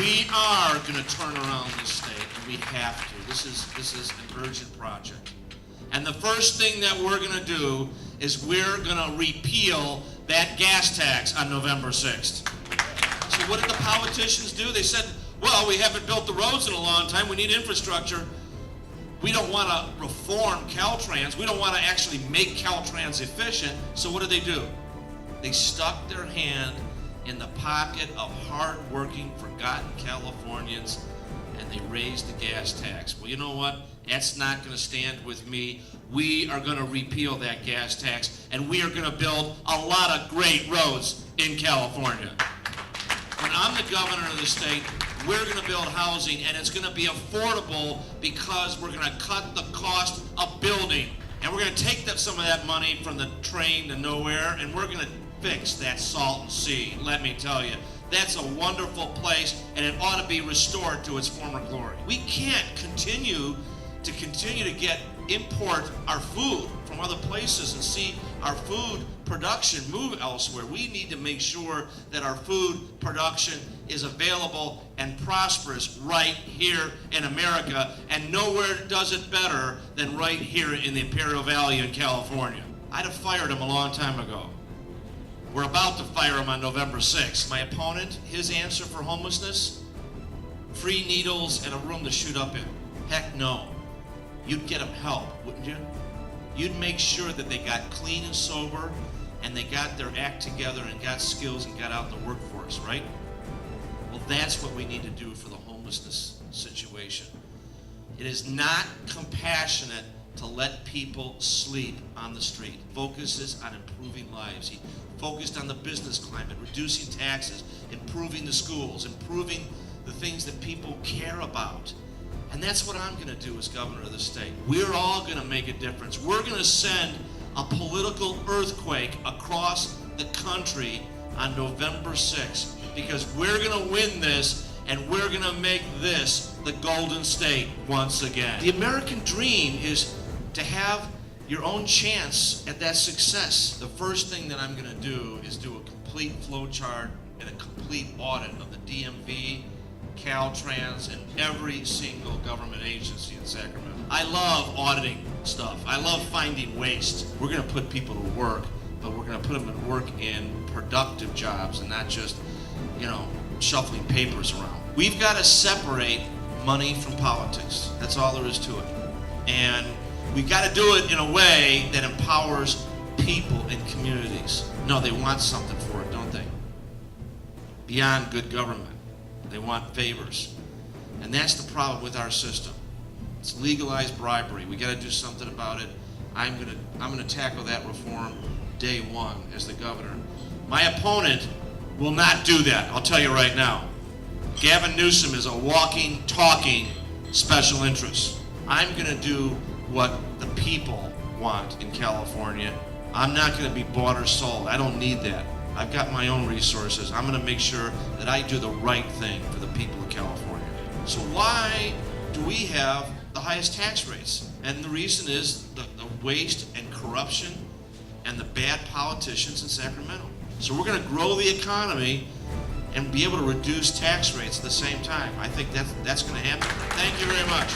We are going to turn around this state, and we have to. This is an urgent project. And the first thing that we're going to do is we're going to repeal that gas tax on November 6th. So what did the politicians do? They said, well, we haven't built the roads in a long time. We need infrastructure. We don't want to reform Caltrans. We don't want to actually make Caltrans efficient. So what did they do? They stuck their hand in the pocket of hard-working, forgotten Californians, and they raised the gas tax. Well, you know what? That's not going to stand with me. We are going to repeal that gas tax, and we are going to build a lot of great roads in California. When I'm the governor of the state, we're going to build housing, and it's going to be affordable because we're going to cut the cost of building. And we're going to take some of that money from the train to nowhere, and we're going to fix that Salton Sea. Let me tell you, that's a wonderful place, and it ought to be restored to its former glory. We can't continue to import our food from other places and see our food production move elsewhere. We need to make sure that our food production is available and prosperous right here in America, and nowhere does it better than right here in the Imperial Valley in California. I'd have fired him a long time ago. We're about to fire him on November 6th. My opponent, his answer for homelessness, free needles and a room to shoot up in. Heck no. You'd get them help, wouldn't you? You'd make sure that they got clean and sober, and they got their act together and got skills and got out in the workforce, right? Well, that's what we need to do for the homelessness situation. It is not compassionate to let people sleep on the street. Focuses on improving lives. He focused on the business climate, reducing taxes, improving the schools, improving the things that people care about. And that's what I'm going to do as governor of the state. We're all going to make a difference. We're going to send a political earthquake across the country on November 6th, because we're going to win this, and we're going to make this the Golden State once again. The American dream is to have your own chance at that success. The first thing that I'm going to do is do a complete flow chart and a complete audit of the DMV, Caltrans, and every single government agency in Sacramento. I love auditing stuff. I love finding waste. We're going to put people to work, but we're going to put them to work in productive jobs and not just, shuffling papers around. We've got to separate money from politics. That's all there is to it. And we've got to do it in a way that empowers people and communities. No, they want something for it, don't they? Beyond good government. They want favors. And that's the problem with our system. It's legalized bribery. We got to do something about it. I'm going to tackle that reform day one as the governor. My opponent will not do that. I'll tell you right now. Gavin Newsom is a walking, talking special interest. I'm going to do what the people want in California. I'm not going to be bought or sold. I don't need that. I've got my own resources. I'm going to make sure that I do the right thing for the people of California. So why do we have the highest tax rates? And the reason is the waste and corruption and the bad politicians in Sacramento. So we're going to grow the economy and be able to reduce tax rates at the same time. I think that's going to happen. Thank you very much.